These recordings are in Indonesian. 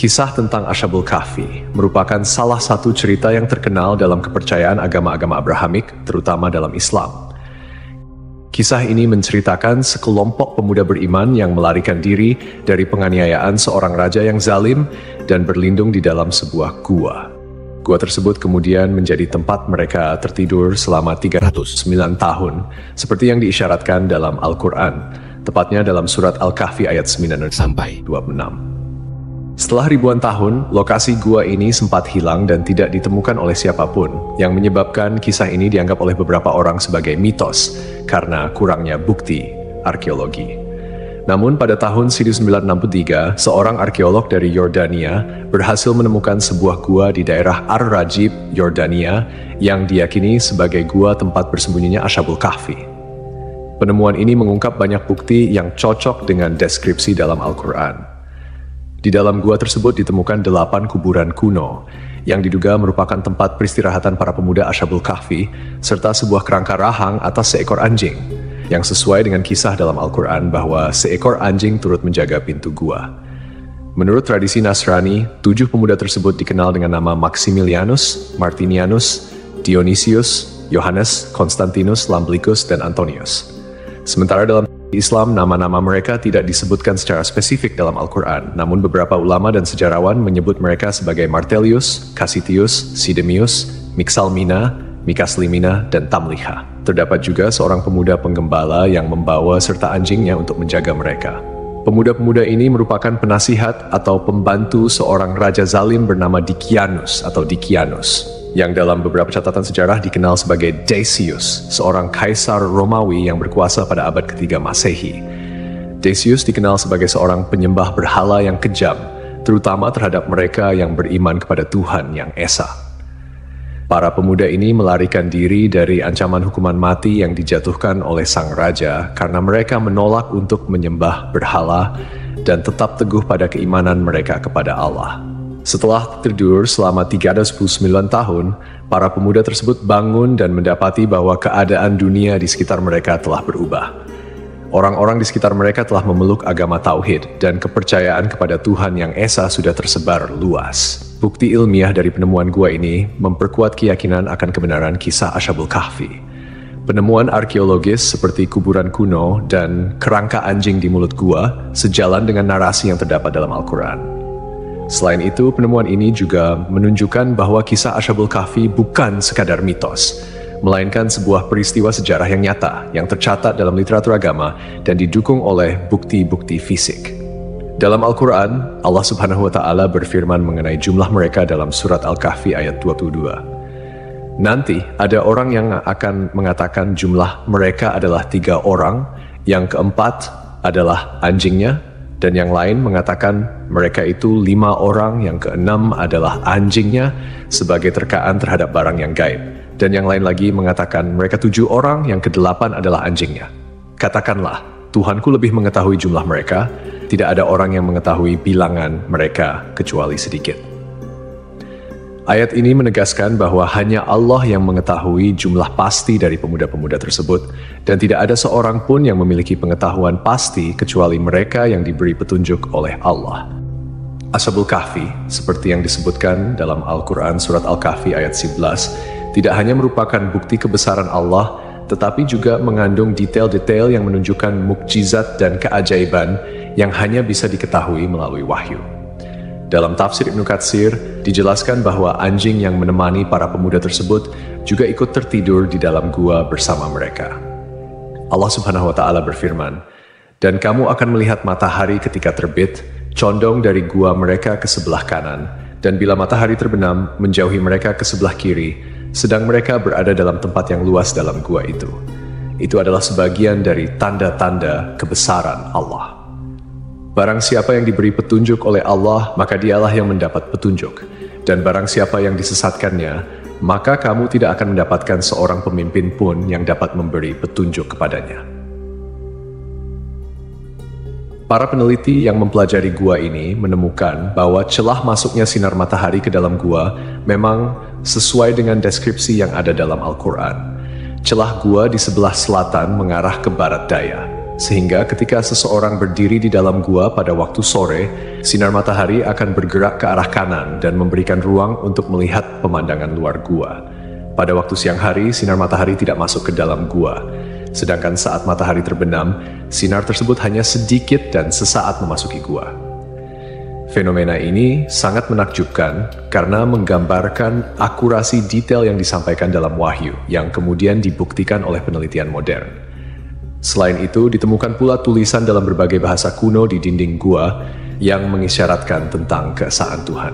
Kisah tentang Ashabul Kahfi merupakan salah satu cerita yang terkenal dalam kepercayaan agama-agama Abrahamik, terutama dalam Islam. Kisah ini menceritakan sekelompok pemuda beriman yang melarikan diri dari penganiayaan seorang raja yang zalim dan berlindung di dalam sebuah gua. Gua tersebut kemudian menjadi tempat mereka tertidur selama 309 tahun, seperti yang diisyaratkan dalam Al-Quran, tepatnya dalam surat Al-Kahfi ayat 9 sampai 26. Setelah ribuan tahun, lokasi gua ini sempat hilang dan tidak ditemukan oleh siapapun, yang menyebabkan kisah ini dianggap oleh beberapa orang sebagai mitos karena kurangnya bukti arkeologi. Namun pada tahun 1963, seorang arkeolog dari Yordania berhasil menemukan sebuah gua di daerah Ar-Rajib, Yordania, yang diyakini sebagai gua tempat bersembunyinya Ashabul Kahfi. Penemuan ini mengungkap banyak bukti yang cocok dengan deskripsi dalam Al-Quran. Di dalam gua tersebut ditemukan 8 kuburan kuno, yang diduga merupakan tempat peristirahatan para pemuda Ashabul Kahfi, serta sebuah kerangka rahang atas seekor anjing, yang sesuai dengan kisah dalam Al-Quran bahwa seekor anjing turut menjaga pintu gua. Menurut tradisi Nasrani, 7 pemuda tersebut dikenal dengan nama Maximilianus, Martinianus, Dionysius, Yohanes, Konstantinus, Lamblicus, dan Antonius. Sementara dalam Islam, nama-nama mereka tidak disebutkan secara spesifik dalam Al-Quran, namun beberapa ulama dan sejarawan menyebut mereka sebagai Martelius, Cassitius, Sidemius, Mixalmina, Mikaslimina, dan Tamliha. Terdapat juga seorang pemuda penggembala yang membawa serta anjingnya untuk menjaga mereka. Pemuda-pemuda ini merupakan penasihat atau pembantu seorang raja zalim bernama Dikianus atau Dikianus, yang dalam beberapa catatan sejarah dikenal sebagai Decius, seorang kaisar Romawi yang berkuasa pada abad ketiga Masehi. Decius dikenal sebagai seorang penyembah berhala yang kejam, terutama terhadap mereka yang beriman kepada Tuhan yang Esa. Para pemuda ini melarikan diri dari ancaman hukuman mati yang dijatuhkan oleh sang raja karena mereka menolak untuk menyembah berhala dan tetap teguh pada keimanan mereka kepada Allah. Setelah tertidur selama 309 tahun, para pemuda tersebut bangun dan mendapati bahwa keadaan dunia di sekitar mereka telah berubah. Orang-orang di sekitar mereka telah memeluk agama Tauhid dan kepercayaan kepada Tuhan yang Esa sudah tersebar luas. Bukti ilmiah dari penemuan gua ini memperkuat keyakinan akan kebenaran kisah Ashabul Kahfi. Penemuan arkeologis seperti kuburan kuno dan kerangka anjing di mulut gua sejalan dengan narasi yang terdapat dalam Al-Quran. Selain itu, penemuan ini juga menunjukkan bahwa kisah Ashabul Kahfi bukan sekadar mitos, melainkan sebuah peristiwa sejarah yang nyata, yang tercatat dalam literatur agama dan didukung oleh bukti-bukti fisik. Dalam Al-Quran, Allah Subhanahu wa Ta'ala berfirman mengenai jumlah mereka dalam surat Al-Kahfi ayat 22. Nanti ada orang yang akan mengatakan jumlah mereka adalah 3 orang, yang keempat adalah anjingnya, dan yang lain mengatakan mereka itu 5 orang, yang keenam adalah anjingnya sebagai terkaan terhadap barang yang gaib. Dan yang lain lagi mengatakan mereka 7 orang, yang ke-8 adalah anjingnya. Katakanlah, Tuhanku lebih mengetahui jumlah mereka, tidak ada orang yang mengetahui bilangan mereka kecuali sedikit. Ayat ini menegaskan bahwa hanya Allah yang mengetahui jumlah pasti dari pemuda-pemuda tersebut, dan tidak ada seorang pun yang memiliki pengetahuan pasti kecuali mereka yang diberi petunjuk oleh Allah. Ashabul Kahfi, seperti yang disebutkan dalam Al-Quran surat Al-Kahfi ayat 11, tidak hanya merupakan bukti kebesaran Allah, tetapi juga mengandung detail-detail yang menunjukkan mukjizat dan keajaiban yang hanya bisa diketahui melalui wahyu. Dalam tafsir Ibnu Katsir, dijelaskan bahwa anjing yang menemani para pemuda tersebut juga ikut tertidur di dalam gua bersama mereka. Allah Subhanahu wa Ta'ala berfirman, "Dan kamu akan melihat matahari ketika terbit, condong dari gua mereka ke sebelah kanan, dan bila matahari terbenam, menjauhi mereka ke sebelah kiri, sedang mereka berada dalam tempat yang luas dalam gua itu." Itu adalah sebagian dari tanda-tanda kebesaran Allah. Barang siapa yang diberi petunjuk oleh Allah, maka dialah yang mendapat petunjuk. Dan barang siapa yang disesatkannya, maka kamu tidak akan mendapatkan seorang pemimpin pun yang dapat memberi petunjuk kepadanya. Para peneliti yang mempelajari gua ini menemukan bahwa celah masuknya sinar matahari ke dalam gua memang sesuai dengan deskripsi yang ada dalam Al-Quran. Celah gua di sebelah selatan mengarah ke barat daya. sehingga ketika seseorang berdiri di dalam gua pada waktu sore, sinar matahari akan bergerak ke arah kanan dan memberikan ruang untuk melihat pemandangan luar gua. Pada waktu siang hari, sinar matahari tidak masuk ke dalam gua, sedangkan saat matahari terbenam, sinar tersebut hanya sedikit dan sesaat memasuki gua. Fenomena ini sangat menakjubkan karena menggambarkan akurasi detail yang disampaikan dalam wahyu yang kemudian dibuktikan oleh penelitian modern. Selain itu, ditemukan pula tulisan dalam berbagai bahasa kuno di dinding gua yang mengisyaratkan tentang keesaan Tuhan.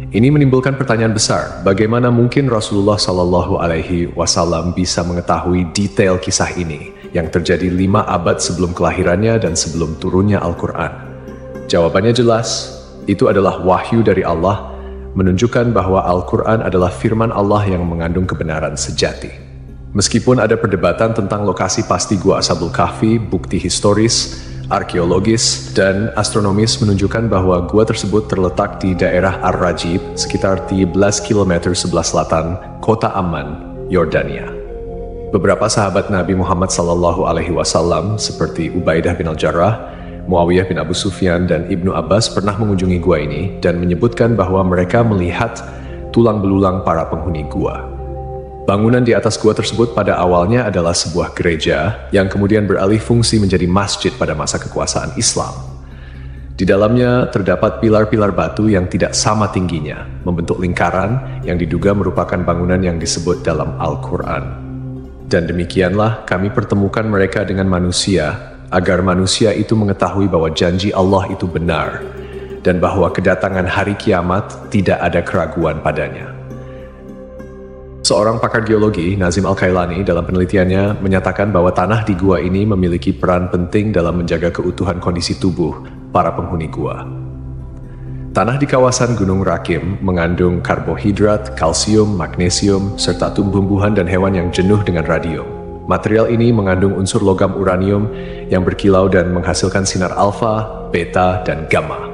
Ini menimbulkan pertanyaan besar, bagaimana mungkin Rasulullah Shallallahu Alaihi Wasallam bisa mengetahui detail kisah ini yang terjadi 5 abad sebelum kelahirannya dan sebelum turunnya Al-Quran? Jawabannya jelas. Itu adalah wahyu dari Allah, menunjukkan bahwa Al-Quran adalah firman Allah yang mengandung kebenaran sejati. Meskipun ada perdebatan tentang lokasi pasti Gua Ashabul Kahfi, bukti historis, arkeologis, dan astronomis menunjukkan bahwa gua tersebut terletak di daerah Ar-Rajib, sekitar 13 km sebelah selatan kota Amman, Yordania. Beberapa sahabat Nabi Muhammad SAW seperti Ubaidah bin Al-Jarrah, Muawiyah bin Abu Sufyan, dan Ibnu Abbas pernah mengunjungi gua ini dan menyebutkan bahwa mereka melihat tulang belulang para penghuni gua. Bangunan di atas gua tersebut pada awalnya adalah sebuah gereja yang kemudian beralih fungsi menjadi masjid pada masa kekuasaan Islam. Di dalamnya terdapat pilar-pilar batu yang tidak sama tingginya, membentuk lingkaran yang diduga merupakan bangunan yang disebut dalam Al-Quran. Dan demikianlah kami pertemukan mereka dengan manusia, agar manusia itu mengetahui bahwa janji Allah itu benar, dan bahwa kedatangan hari kiamat tidak ada keraguan padanya. Seorang pakar geologi, Nazim Al-Kailani, dalam penelitiannya menyatakan bahwa tanah di gua ini memiliki peran penting dalam menjaga keutuhan kondisi tubuh para penghuni gua. Tanah di kawasan Gunung Rakim mengandung karbohidrat, kalsium, magnesium, serta tumbuh-tumbuhan dan hewan yang jenuh dengan radium. Material ini mengandung unsur logam uranium yang berkilau dan menghasilkan sinar alfa, beta, dan gamma.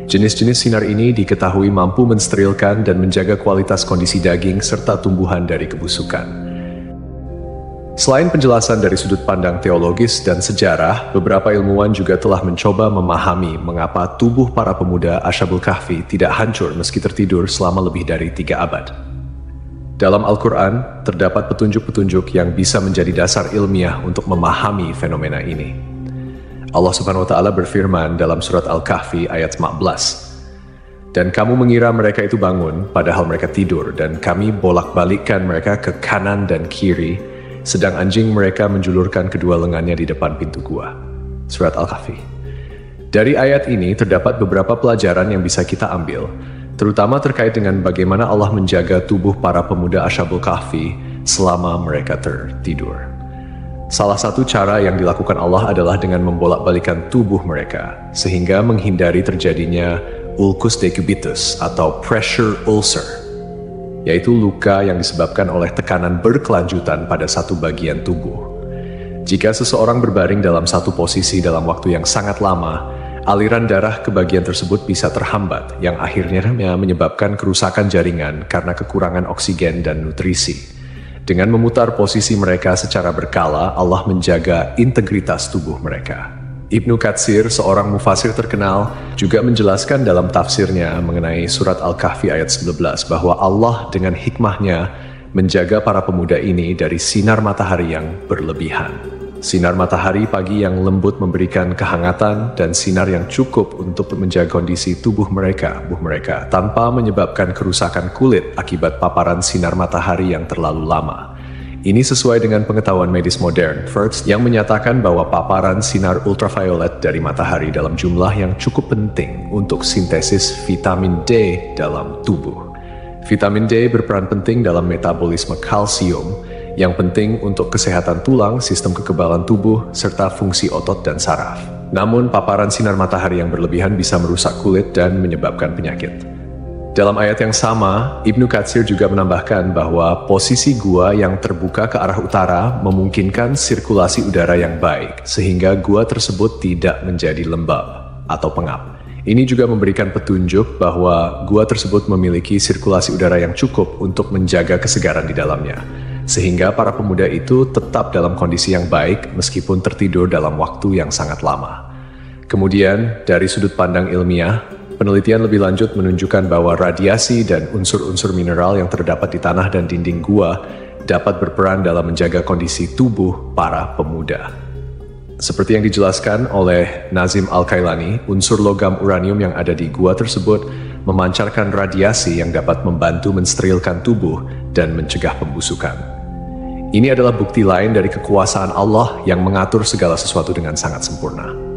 Jenis-jenis sinar ini diketahui mampu mensterilkan dan menjaga kualitas kondisi daging serta tumbuhan dari kebusukan. Selain penjelasan dari sudut pandang teologis dan sejarah, beberapa ilmuwan juga telah mencoba memahami mengapa tubuh para pemuda Ashabul Kahfi tidak hancur meski tertidur selama lebih dari 3 abad. Dalam Al-Quran, terdapat petunjuk-petunjuk yang bisa menjadi dasar ilmiah untuk memahami fenomena ini. Allah Subhanahu wa Ta'ala berfirman dalam surat Al-Kahfi ayat 15, "Dan kamu mengira mereka itu bangun, padahal mereka tidur, dan kami bolak-balikkan mereka ke kanan dan kiri, sedang anjing mereka menjulurkan kedua lengannya di depan pintu gua." Surat Al-Kahfi. Dari ayat ini terdapat beberapa pelajaran yang bisa kita ambil, terutama terkait dengan bagaimana Allah menjaga tubuh para pemuda Ashabul Kahfi selama mereka tertidur. Salah satu cara yang dilakukan Allah adalah dengan membolak-balikan tubuh mereka, sehingga menghindari terjadinya ulcus decubitus atau pressure ulcer, yaitu luka yang disebabkan oleh tekanan berkelanjutan pada satu bagian tubuh. Jika seseorang berbaring dalam satu posisi dalam waktu yang sangat lama, aliran darah ke bagian tersebut bisa terhambat, yang akhirnya menyebabkan kerusakan jaringan karena kekurangan oksigen dan nutrisi. Dengan memutar posisi mereka secara berkala, Allah menjaga integritas tubuh mereka. Ibnu Katsir, seorang mufasir terkenal, juga menjelaskan dalam tafsirnya mengenai surat Al-Kahfi ayat 19 bahwa Allah dengan hikmahnya menjaga para pemuda ini dari sinar matahari yang berlebihan. Sinar matahari pagi yang lembut memberikan kehangatan dan sinar yang cukup untuk menjaga kondisi tubuh mereka tanpa menyebabkan kerusakan kulit akibat paparan sinar matahari yang terlalu lama. Ini sesuai dengan pengetahuan medis modern, First, yang menyatakan bahwa paparan sinar ultraviolet dari matahari dalam jumlah yang cukup penting untuk sintesis vitamin D dalam tubuh. Vitamin D berperan penting dalam metabolisme kalsium, yang penting untuk kesehatan tulang, sistem kekebalan tubuh, serta fungsi otot dan saraf. Namun, paparan sinar matahari yang berlebihan bisa merusak kulit dan menyebabkan penyakit. Dalam ayat yang sama, Ibnu Katsir juga menambahkan bahwa posisi gua yang terbuka ke arah utara memungkinkan sirkulasi udara yang baik, sehingga gua tersebut tidak menjadi lembab atau pengap. Ini juga memberikan petunjuk bahwa gua tersebut memiliki sirkulasi udara yang cukup untuk menjaga kesegaran di dalamnya. sehingga para pemuda itu tetap dalam kondisi yang baik meskipun tertidur dalam waktu yang sangat lama. Kemudian, dari sudut pandang ilmiah, penelitian lebih lanjut menunjukkan bahwa radiasi dan unsur-unsur mineral yang terdapat di tanah dan dinding gua dapat berperan dalam menjaga kondisi tubuh para pemuda. Seperti yang dijelaskan oleh Nazim Al-Kailani, unsur logam uranium yang ada di gua tersebut memancarkan radiasi yang dapat membantu mensterilkan tubuh dan mencegah pembusukan. Ini adalah bukti lain dari kekuasaan Allah yang mengatur segala sesuatu dengan sangat sempurna.